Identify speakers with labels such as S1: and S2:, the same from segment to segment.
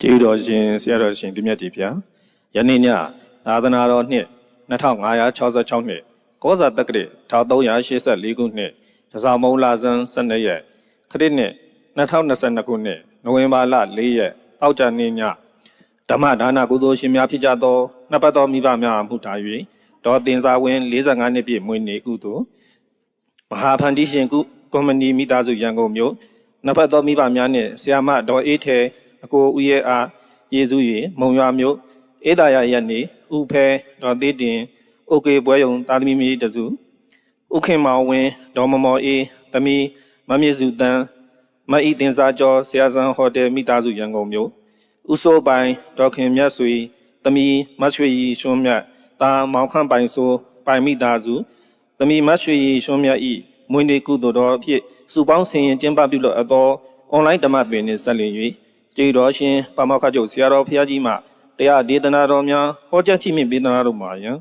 S1: ကျေးတော်ရှင်ဆရာတော်ရှင်ဒီမြတ်ကြီးဗျာယနေ့ညသာသနာတော်နှစ်2566နှစ်ကောဇာတက္ကရာ1384ခုနှစ်တဇာမုံလဇန်12ရက်ခရစ်နှစ်2022ခုနှစ်နိုဝင်ဘာလ4ရက်တောက်ကြနေ့ညဓမ္မဒါနကုသိုလ်ရှင်များဖြစ်ကြသောနှစ်ပတ်တော်မိဘများမှုထား၍ဒေါ်တင်စာဝင်45နှစ်ပြည့်မွေးနေ့ကုသိုလ်မဟာဖန်တီရှင်ကွန်မတီမိသားစုရန်ကုန်မြို့နှစ်ပတ်တော်မိဘများနှင့်ဆရာမဒေါ်အေးထဲအကိုဦးရဲ့အားယေစု၍မုံရွာမြို့အေးသာရရက်နေဥဖဲဒေါ်သေးတင်အိုကေပွဲယုံတာသမီမီတစုဥခင်မောင်ဝင်းဒေါ်မမော်အေးသမီးမမြင့်စုတန်းမအီတင်စာကျော်ဆရာဆန်းဟိုတယ်မိသားစုရန်ကုန်မြို့ဥစိုးပိုင်ဒေါ်ခင်မြတ်ဆွေသမီးမရွှေရီရွှွန်းမြတ်တာမောင်ခန့်ပိုင်ဆိုပိုင်မိသားစုသမီးမရွှေရီရွှွန်းမြတ်ဤမွေးနေ့ကုသိုလ်တော်အဖြစ်စုပေါင်းဆင်ရင်ကျင်းပပြုလို့အတော်အွန်လိုင်းဓမ္မပင်နှင့်ဆက်လျင်၍ကျေးတော်ရှင်ပါမောက္ခချုပ်ဆရာတော်ဘုရားကြီးမှတရားဒေသနာတော်များဟောကြားချီးမြှင့်ပေးသနာတော်မှာယံ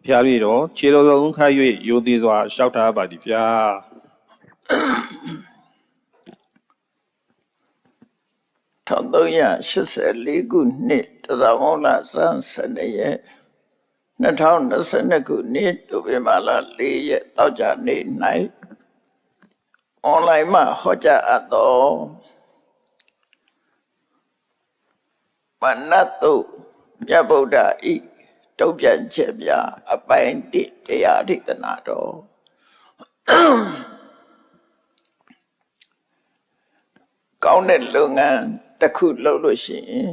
S1: ဘုရား၍တော်ခြေတော်ဆုံးခါ၍ရိုသေစွာလျှောက်ထားပါသည်ဗျာ
S2: 1384ခုနှစ်တဇာမုံလဇန်12ရက်2022ခုနှစ်နိုဝင်ဘာလ4ရက်တောက်ကြနေ့၌အွန်လိုင်းမှာဟောကြားအပ်သောမနတ်တုမြတ်ဗုဒ္ဓဤတုတ်ပြန်ချက်ပြအပိုင်း1တရားဒေသနာတော်ကောင်းတဲ့လုပ်ငန်းတစ်ခုလုပ်လို့ရှိရင်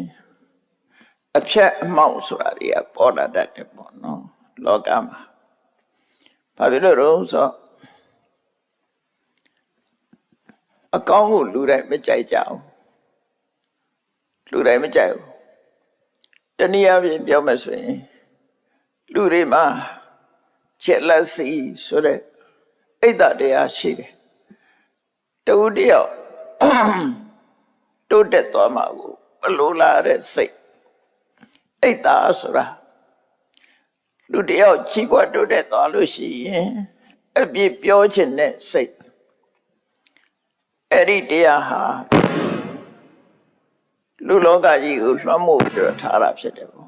S2: အဖြတ်အမှောက်ဆိုတာတွေကပေါ်လာတတ်တယ်ပေါ့နော်လောကမှာဘာဖြစ်လို့လဲဆိုအကောင်းကိုလူတိုင်းမကြိုက်ကြဘူးလူတိုင်းမကြိုက်ဘူးတနည်းအားဖြင့်ပြောမယ်ဆိုရင်လူတွေမှာချက်လက်စီဆိုတဲ့အိတ်တတရားရှိတယ်တူတယောက်တိုးတက်သွားမှာကိုဘလို့လာတဲ့စိတ်အိတ်တာဆိုတာလူတယောက်ချီးပွားတိုးတက်သွားလို့ရှိရင်အပြစ်ပြောခြင်းနဲ့စိတ်အဲ့ဒီတရားဟာလူလောကကြီးကိုလွှမ်းမိုးပြီးထားတာဖြစ်တယ်ပေါ့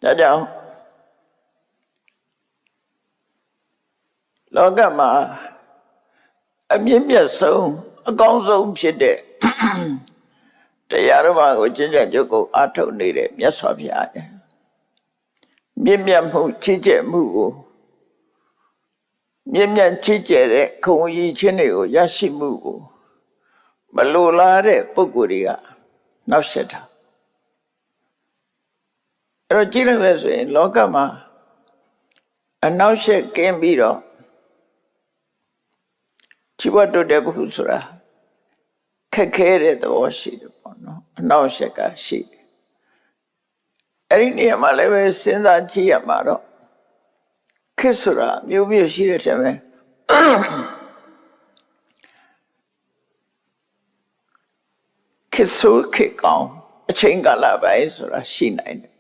S2: ဒါကြောင့်လောကမှာအမြင့်မြတ်ဆုံးအကောင်းဆုံးဖြစ်တဲ့တရားတော်ဘာကိုကျင့်ကြံကြုတ်ကိုအားထုတ်နေတဲ့မြတ်စွာဘုရားရဲ့မြင့်မြတ်မှုချစ်ကျက်မှုကိုမြင့်မြတ်ချစ်ကျက်တဲ့ခုံရည်ချင်းတွေကိုရရှိမှုကိုမလိုလားတဲ့ပုဂ္ဂိုလ်တွေကနောက်ဆက်တာအဲ့တော့ကြည့်လိုက်မယ်ဆိုရင်လောကမှာအနောက်ဆက်ကင်းပြီးတော့ချီးပွားတိုးတက်ဖို့ဆိုတာခက်ခဲတဲ့သဘောရှိတယ်ပေါ့နော်အနောက်ဆက်ကရှိတယ်အဲ့ဒီနေရာမှာလည်းပဲစဉ်းစားကြည့်ရမှာတော့ခက်ဆိုတာမျိုးမျိုးရှိတဲ့ထဲမှာခက်ဆိုးခက်ကောင်းအချိန်ကာလပိုင်းဆိုတာရှိနိုင်တယ်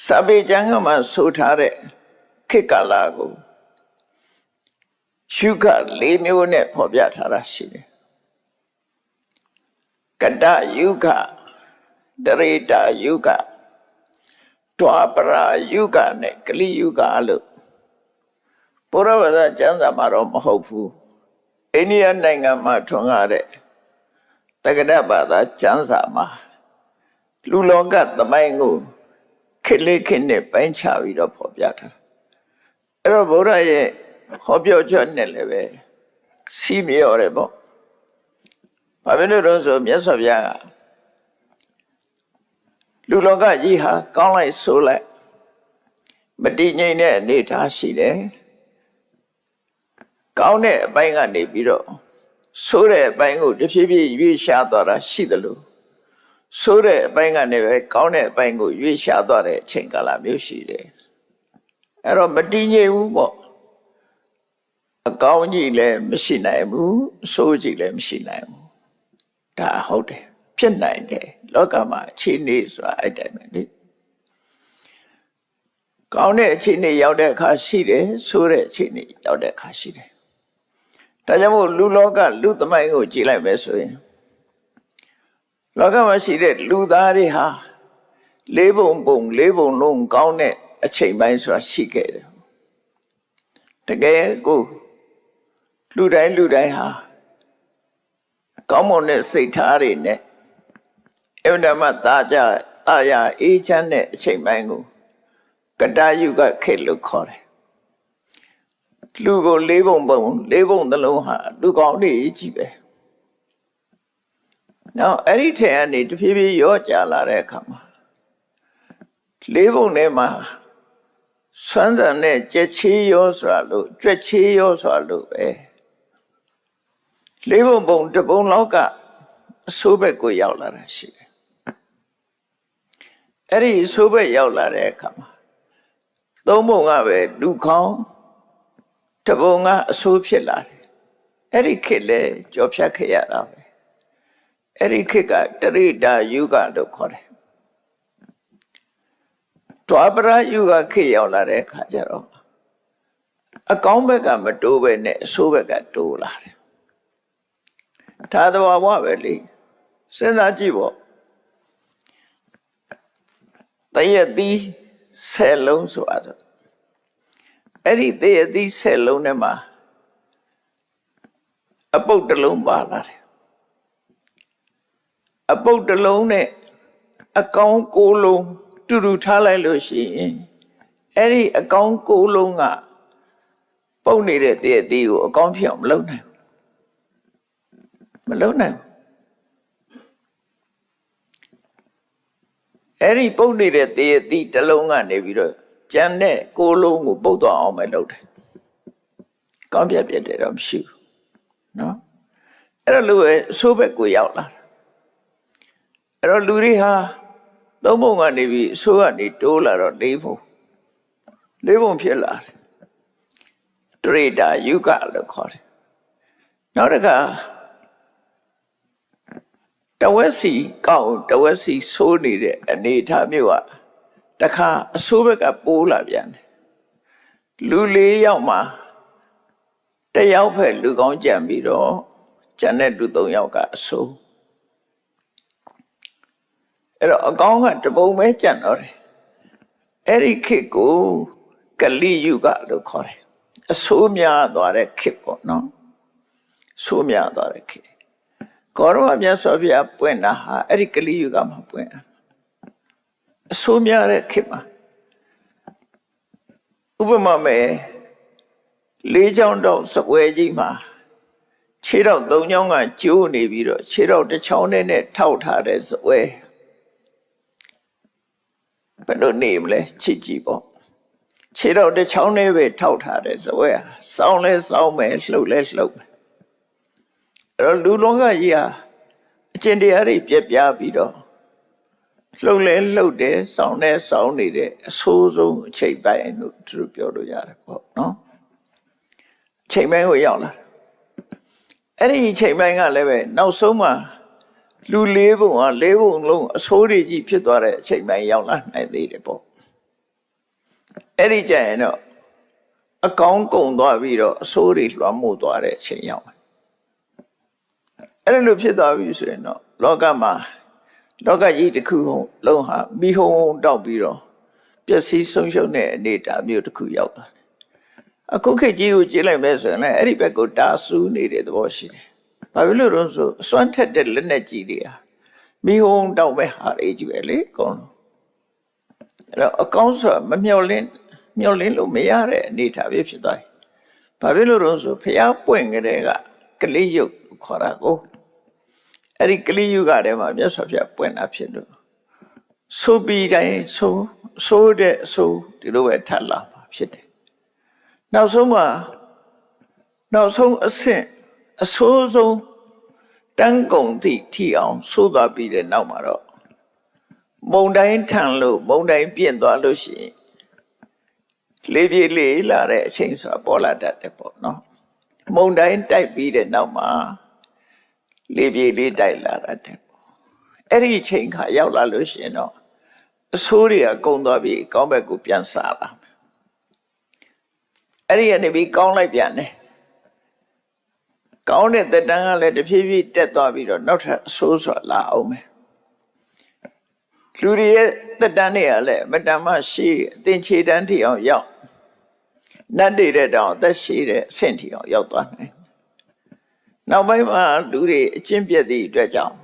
S2: စာပေကျမ်းကမှဆိုထားတဲ့ခေတ်ကာလကိုရှုခ၄မျိုးနဲ့ဖော်ပြထားတာရှိတယ်ကတ္တယုခဒရေတယုခဒွါပရယုခနဲ့ကလိယုခလို့ဘုရားဘာသာကျမ်းစာမှာတော့မဟုတ်ဘူးအိန္ဒိယနိုင်ငံမှာထွန်းကားတဲ့တက္ကဒဘာသာကျမ်းစာမှာလူလောကသမိုင်းကိုခေတ်လေးခေတ်နဲ့ပိုင်းခြားပြီးတော့ဖော်ပြထားအဲ့တော့ဘုရားရဲ့ဟောပြောချက်နဲ့လည်းပဲစီးမြော်တယ်ပေါ့ဘာဖြစ်လို့လဲဆိုမြတ်စွာဘုရားကလူလောကကြီးဟာကောင်းလိုက်ဆိုးလိုက်မတည်ငြိမ်တဲ့အနေအထားရှိတယ်ကောင်းတဲ့အပိုင်းကနေပြီးတော့ဆိုးတဲ့အပိုင်းကိုတဖြည်းဖြည်းရွေ့ရှားသွားတာရှိသလိုဆိုးတဲ့အပိုင်းကနေပဲကောင်းတဲ့အပိုင်းကိုရွေ့ရှားသွားတဲ့အချိန်ကာလမျိုးရှိတယ်အဲ့တော့မတည်ငြိမ်ဘူးပေါ့အကောင်းကြီးလည်းမရှိနိုင်ဘူးအဆိုးကြီးလည်းမရှိနိုင်ဘူးဒါဟုတ်တယ်ဖြစ်နိုင်တယ်လောကမှာအခြေအနေဆိုတာအဲ့တိုင်းပဲလေကောင်းတဲ့အခြေအနေရောက်တဲ့အခါရှိတယ်ဆိုးတဲ့အခြေအနေရောက်တဲ့အခါရှိတယ် ဒါကြောင့်မို့လူလောကလူသမိုင်းကိုကြည့်လိုက်မယ်ဆိုရင်လောကမှာရှိတဲ့လူသားတွေဟာလေးပုံလုံးကောင်းတဲ့အချိန်ပိုင်းဆိုတာရှိခဲ့တယ်တကယ်ကိုလူတိုင်းဟာကောင်းမွန်တဲ့စိတ်ထားတွေနဲ့အမှန်တမ်းတာယာအေးချမ်းတဲ့အချိန်ပိုင်းကိုကတယုဂခေတ်လို့ခေါ်တယ်လူကိုလေးပုံသလုံးဟာလူကောင်းတွေကြီးပဲနောက်အဲ့ဒီထဲကနေတဖြည်းဖြည်းရောကြလာတဲ့အခါမှာလေးပုံထဲမှာဆွမ်းဆန်တဲ့ကြက်ချေးရောဆိုတာလို့ကြွက်ချေးရောဆိုတာလို့ပဲလေးပုံတစ်ပုံလောက်ကအဆိုးဘက်ကိုရောက်လာတာရှိတယ်အဲ့ဒီအဆိုးဘက်ရောက်လာတဲ့အခါမှာသုံးပုံကပဲလူခေါင်းတစ်ပုံကအဆိုးဖြစ်လာတယ်အဲ့ဒီခေတ်လဲကြော်ဖြတ်ခဲ့ရတာပဲအဲ့ဒီခေတ်ကတရိတာယုဂလို့ခေါ်တယ်ဒွါပရယုဂခေတ်ရောက်လာတဲ့အခါကျတော့အကောင်းဘက်ကမတိုးပဲနဲ့အဆိုးဘက်ကတိုးလာတယ်ဒါသဘာဝပဲလေစဉ်းစားကြည့်ပေါ့တရက်သီး10လုံးဆိုအဲ့ဒီတရက်သီး10လုံးထဲမှာအပုတ်တစ်လုံးပါလာတယ်အပုတ်တစ်လုံးနဲ့အကောင်9လုံးတူထားလိုက်လို့ရှိရင်အဲ့ဒီအကောင်9လုံးကပုတ်နေတဲ့တရက်သီးကိုအကောင်ဖြစ်အောင်မလုပ်နိုင်အဲ့ဒီပုတ်နေတဲ့တရက်သီးတစ်လုံးကနေပြီးတော့ကျန်တဲ့9လုံးကိုပုတ်သွားအောင်ပဲလုပ်တယ်ကောင်းပြတ်တယ်တော့မရှိဘူးနော်အဲ့လိုပဲအဆိုးဘက်ကိုရောက်လာတာအဲ့တော့လူတွေဟာသုံးပုံကနေပြီးအဆိုးကနေတိုးလာတော့လေးပုံဖြစ်လာတယ်တရိတာယုဂလို့ခေါ်တယ်နောက်တစ်ခါတဝက်စီကောက်တဝက်စီဆိုးနေတဲ့အနေအထားမျိုးကတခါအဆိုးဘက်ကပိုးလာပြန်တယ်လူ4ယောက်မှာ1ယောက်ဖက်လူကောင်းကြံပြီးတော့ကျန်တဲ့လူ3ယောက်ကအဆိုးအဲ့တော့အကောင်းကတပုံပဲကြံတော့တယ်အဲ့ဒီခေတ်ကိုကလိယုဂလို့ခေါ်တယ်အဆိုးများသွားတဲ့ခေတ်ပေါ့နော်ဆိုးများသွားတဲ့ခေတ်ကောရမမြတ်စွာဘုရားပွင့်တာဟာအဲ့ဒီကလိယုဂမှာပွင့်တာအဆိုးများတဲ့ခေတ်မှာဥပမာမဲ့4ချောင်းတော့စပွဲကြီးမှာခြေတော့3ချောင်းကကျိုးနေပြီးတော့ခြေတော့တစ်ချောင်းနဲ့ထောက်ထားတဲ့စပွဲဘယ်လိုနေမလဲချစ်ကြည့်ပေါ့ခြေတော့တစ်ချောင်းနဲ့ပဲထောက်ထားတဲ့စပွဲစောင်းလဲစောင်းမယ်လှုပ်လဲလှုပ်မယ်အဲ့တော့လူလောကကြီးဟာအကျင့်တရားတွေပြက်ပြားပြီးတော့လှုပ်လဲလှုပ်တယ်စောင်းလဲစောင်းနေတဲ့အဆိုးဆုံးအချိန်ပိုင်းလို့သူတို့ပြောလို့ရတယ်ပေါ့နော်ချိန်ပိုင်းကိုရောက်လာအဲ့ဒီချိန်ပိုင်းကလည်းပဲနောက်ဆုံးမှာလူ4ပုံဟာ4ပုံလုံးအဆိုးတွေကြီးဖြစ်သွားတဲ့အချိန်ပိုင်းရောက်လာနိုင်သေးတယ်ပေါ့အဲ့ဒီကျရင်တော့အကောင်းကုန်သွားပြီးတော့အဆိုးတွေလွှမ်းမိုးသွားတဲ့အချိန်ရောက်အဲ့လိုဖြစ်သွားပြီဆိုရင်တော့လောကမှာလောကကြီးတစ်ခုလုံးဟာမိဟုံတောက်ပြီးတော့ပျက်စီးဆုံးရှုံးတဲ့အနေအထားမျိုးတစ်ခုရောက်သွားတယ်အခုခေတ်ကြီးကိုကြည့်လိုက်မယ်ဆိုရင်လည်းအဲ့ဒီဘက်ကိုတာဆူနေတဲ့သဘောရှိတယ်။ဘာဖြစ်လို့လဲဆိုအစွမ်းထက်တဲ့လက်နဲ့ကြီးတွေဟာမိဟုံတောက်ပဲဟာတွေကြီးပဲလေကောင်းလို့အဲ့တော့အကောင်းဆိုတာမမျော်လင့်လို့မရတဲ့အနေအထားပဲဖြစ်သွားတယ်။ဘာဖြစ်လို့လဲဆိုဖျားပွင့်ကြတဲ့ကလေးယုတ်ခေါ်တာကိုအဲ့ဒီကလေးယုတ်ကတည်းကမြတ်စွာဘုရားပွင့်တာဖြစ်လို့ဆိုပြီးတိုင်းဆိုတဲ့အဆိုဒီလိုပဲထပ်လာမှာဖြစ်တယ်နောက်ဆုံးအဆင့်အဆိုးဆုံးတန်းကုန်သည့်ထီအောင်ဆိုးသွားပြီးတဲ့နောက်မှာတော့မုန်တိုင်းထန်လို့မုန်တိုင်းပြင့်သွားလို့ရှိရင်လေးပြေးလေးလာတဲ့အချိန်ဆိုတာပေါ်လာတတ်တယ်ပေါ့နော်မုန်တိုင်းတိုက်ပြီးတဲ့နောက်မှာလေးပြေးလေးတိုက်လာတတ်တယ်ပေါ့အဲ့ဒီအချိန်ခါရောက်လာလို့ရှိရင်တော့အဆိုးတွေကကုန်သွားပြီးကောင်းဘက်ကိုပြန်စားလာအဲ့ဒီကနေပြီးကောင်းလိုက်ပြန်တယ် ကောင်းတဲ့တက်တန်းကလည်းတဖြည်းဖြည်းတက်သွားပြီးတော့နောက်ထပ်အဆိုးဆိုလာအောင်မယ်လူတွေရဲ့တက်တန်းတွေကလည်းမတန်မရှိအသင်ခြေတန်းထိအောင်ရောက်နတ်တွေတဲ့တောင်အသက်ရှိတဲ့အဆင့်ထိအောင်ရောက်သွားနိုင်နောက်ပိုင်းမှာလူတွေအချင်းပြည့်သည့်အတွက်ကြောင့်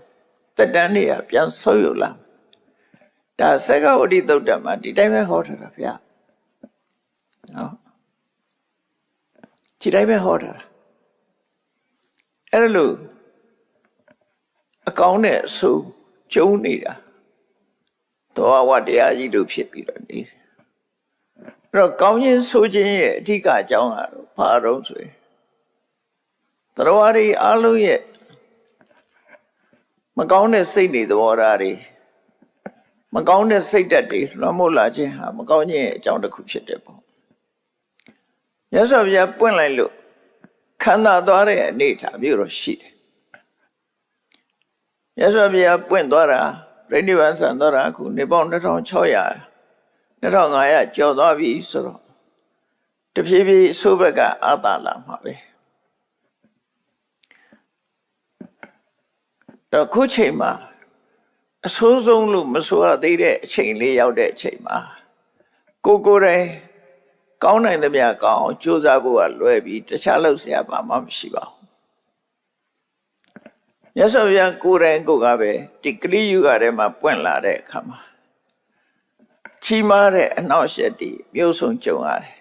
S2: တက်တန်းတွေကပြန်ဆုပ်ယုတ်လာဒါသက္ကဝတိသုတ်တံမှာဒီတိုင်းပဲဟောထားတာဗျာနော်ဒီတိုင်းပဲဟောထားတာအဲ့လိုအကောင်းနဲ့အဆိုးကျုံနေတာသောဝတရားကြီးတို့ဖြစ်ပြီးတော့နေအဲ့တော့ကောင်းခြင်းဆိုးခြင်းရဲ့အဓိကအကြောင်းကတော့ဘာတော့ဆိုရင်တရားဝါဒီအားလုံးရဲ့မကောင်းတဲ့စိတ်တွေသဘောထားတွေမကောင်းတဲ့စိတ်ဓာတ်တွေလွှမ်းမိုးလာခြင်းဟာမကောင်းခြင်းရဲ့အကြောင်းတစ်ခုဖြစ်တယ်ပေါ့မြတ်စွာဘုရားပွင့်လိုက်လို့ခံသာသွားတဲ့အနေအထားမျိုးတော့ရှိတယ်မြတ်စွာဘုရားပွင့်သွားတာပြိဋိဘံဆံသွားတာအခုနေပေါင်း2600 2500ကျော်သွားပြီဆိုတော့တဖြည်းဖြည်းဆိုးဘက်ကအာသာလာမှာပဲတော့ခုချိန်မှာအဆိုးဆုံးလို့မဆိုရသေးတဲ့အချိန်လေးရောက်တဲ့အချိန်မှာကိုယ်တိုင်ကောင်းနိုင်သမျှကောင်းအောင်ကြိုးစားဖို့ကလွယ်ပြီးတခြားလုပ်စရာဘာမှမရှိပါဘူးမြတ်စွာဘုရားကိုယ်တိုင်ကိုယ်ကပဲဒီကလိယုဂထဲမှာပွင့်လာတဲ့အခါမှာချီးမားတဲ့အနှောက်အယှက်တွေမျိုးစုံကြုံရတယ်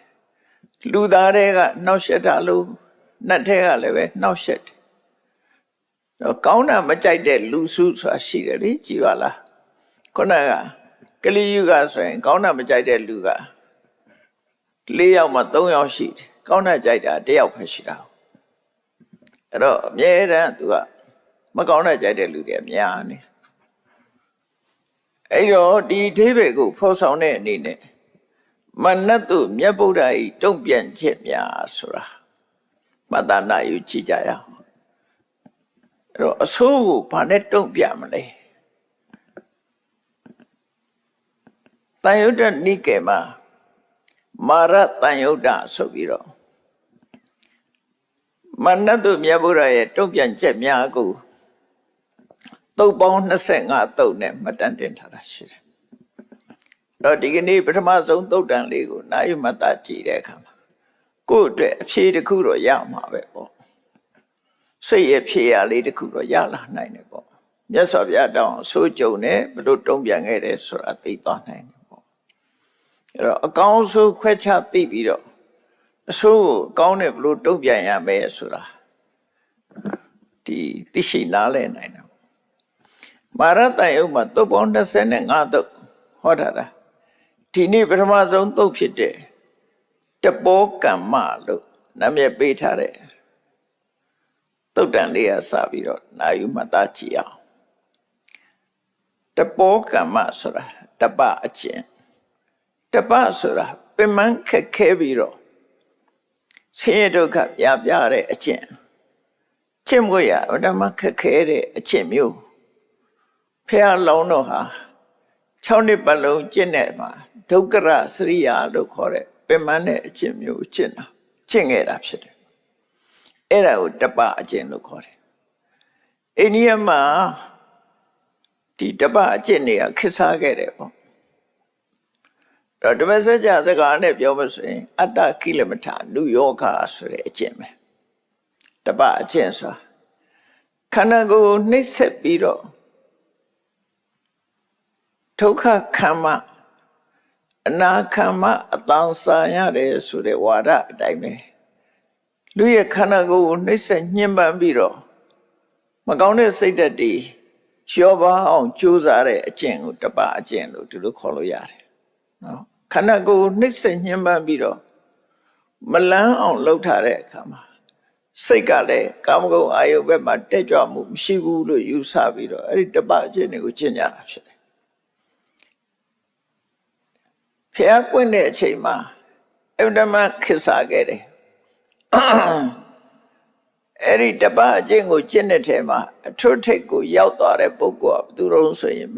S2: လူသားတွေကနှောက်ယှက်တာလို့နတ်တွေကလည်းပဲနှောက်ယှက်တယ်တော့ကောင်းတာမကြိုက်တဲ့လူစုဆိုတာရှိတယ်လေကြည်ပါလားခုနကကလိယုဂဆိုရင်ကောင်းတာမကြိုက်တဲ့လူက4 ယောက်မှ3 ယောက်ရှိတယ်ကောင်းတာကြိုက်တာ1 ယောက်ပဲရှိတာအဲ့တော့အမြဲတမ်းသူကမကောင်းတာကြိုက်တဲ့လူတွေအများနေအဲ့တော့ဒီအဓိပ္ပာယ်ကိုဖော်ဆောင်တဲ့အနေနဲ့မနတ်သူမြတ်ဗုဒ္ဓဤတုံ့ပြန်ချက်များဆိုတာမှတ်သားနိုင်ယူကြည့်ကြရအောင်အဲ့တော့အဆိုးကိုဘာနဲ့တုံ့ပြန်မလဲတန်ယုဒ္ဓနိကေမှာမာရတန်ယုဒ္ဓဆိုပြီးတော့မနတ်သူမြတ်ဗုဒ္ဓရဲ့တုံ့ပြန်ချက်များကိုသုတ်ပေါင်း25သုတ်နဲ့မှတ်တမ်းတင်ထားတာရှိတယ်။တော့ဒီကနေ့ပထမဆုံးသုတ်တန်လေးကိုနာယူမှတ်သားကြည့်တဲ့အခါမှာကိုယ့်အတွက်အဖြေတစ်ခုတော့ရမှာပဲပေါ့။စိတ်ရဲ့ဖြေရလေးတစ်ခုတော့ရလာနိုင်တယ်ပေါ့။မြတ်စွာဘုရားတောင်းဆိုကြုံနဲ့ဘလို့တုံ့ပြန်ခဲ့တယ်ဆိုတာသိသွားနိုင်တယ်ပေါ့။အဲ့တော့အကောင်းဆုံးခွဲခြားသိပြီးတော့အဆိုးကိုအကောင်းနဲ့ဘလို့တုံ့ပြန်ရမယ်ဆိုတာဒီသိရှိနားလည်နိုင်တယ်မာရတန်ယုတ်မှာသုတ်ပေါင်း25သုတ်ဟောထားတာဒီနေ့ပထမဆုံးသုတ်ဖြစ်တဲ့တပောကမ္မလို့နာမည်ပေးထားတဲ့သုတ်တန်လေးကစပြီးတော့နာယူမှတ်သားကြည့်အောင်တပောကမ္မဆိုတာတပအကျင့်တပဆိုတာပင်မခက်ခဲပြီးတော့ဆင်းရဲဒုက္ခပြတဲ့အကျင့်ကျင့်မှုရဓမ္မခက်ခဲတဲ့အကျင့်မျိုးဖះလောင်းတော့ဟာ6 နှစ်ပတ်လုံးကျင့်တဲ့မှာဒုက္ခရစရိယာလို့ခေါ်တဲ့ပင်မတဲ့အကျင့်မျိုးကျင့်တာကျင့်ခဲ့တာဖြစ်တယ်အဲ့ဒါကိုတပအကျင့်လို့ခေါ်တယ်အိန္ဒိယမှာဒီတပအကျင့်တွေကခေတ်စားခဲ့တယ်ပေါ့တော့ဓမ္မစကြာစကားနဲ့ပြောမဆိုရင်အတ္တကိလမထာနုယောဂဆိုတဲ့အကျင့်ပဲတပအကျင့်ဆိုတာခန္ဓာကိုယ်နှိမ့်ဆက်ပြီးတော့ဒုက္ခခံမအနာခံမအတန်ဆာရတယ်ဆိုတဲ့ဝါဒအတိုင်းပဲလူရဲ့ခန္ဓာကိုယ်ကိုနှိမ့်ဆက်ညှဉ်းပန်းပြီးတော့မကောင်းတဲ့စိတ်ဓာတ်တွေရောပါအောင်ကြိုးစားတဲ့အကျင့်ကိုတပအကျင့်လို့ဒီလိုခေါ်လို့ရတယ်နော်ခန္ဓာကိုယ်နှိမ့်ဆက်ညှဉ်းပန်းပြီးတော့မလန်းအောင်လှုပ်ထားတဲ့အခါမှာစိတ်ကလည်းကာမဂုဏ်အာယုဘက်မှာတက်ကြွမှုမရှိဘူးလို့ယူဆပြီးတော့အဲ့ဒီတပအကျင့်တွေကိုကျင့်ကြတာဖြစ်တယ်ဖះပွင့်တဲ့အချိန်မှာအဗ္ဗဓမ္မခေတ်စားခဲ့တယ်အဲ့ဒီတပအကျင့်ကိုကျင့်တဲ့ထဲမှာအထွတ်ထိပ်ကိုရောက်သွားတဲ့ပုဂ္ဂိုလ်ကဘယ်သူတုံးဆိုရင်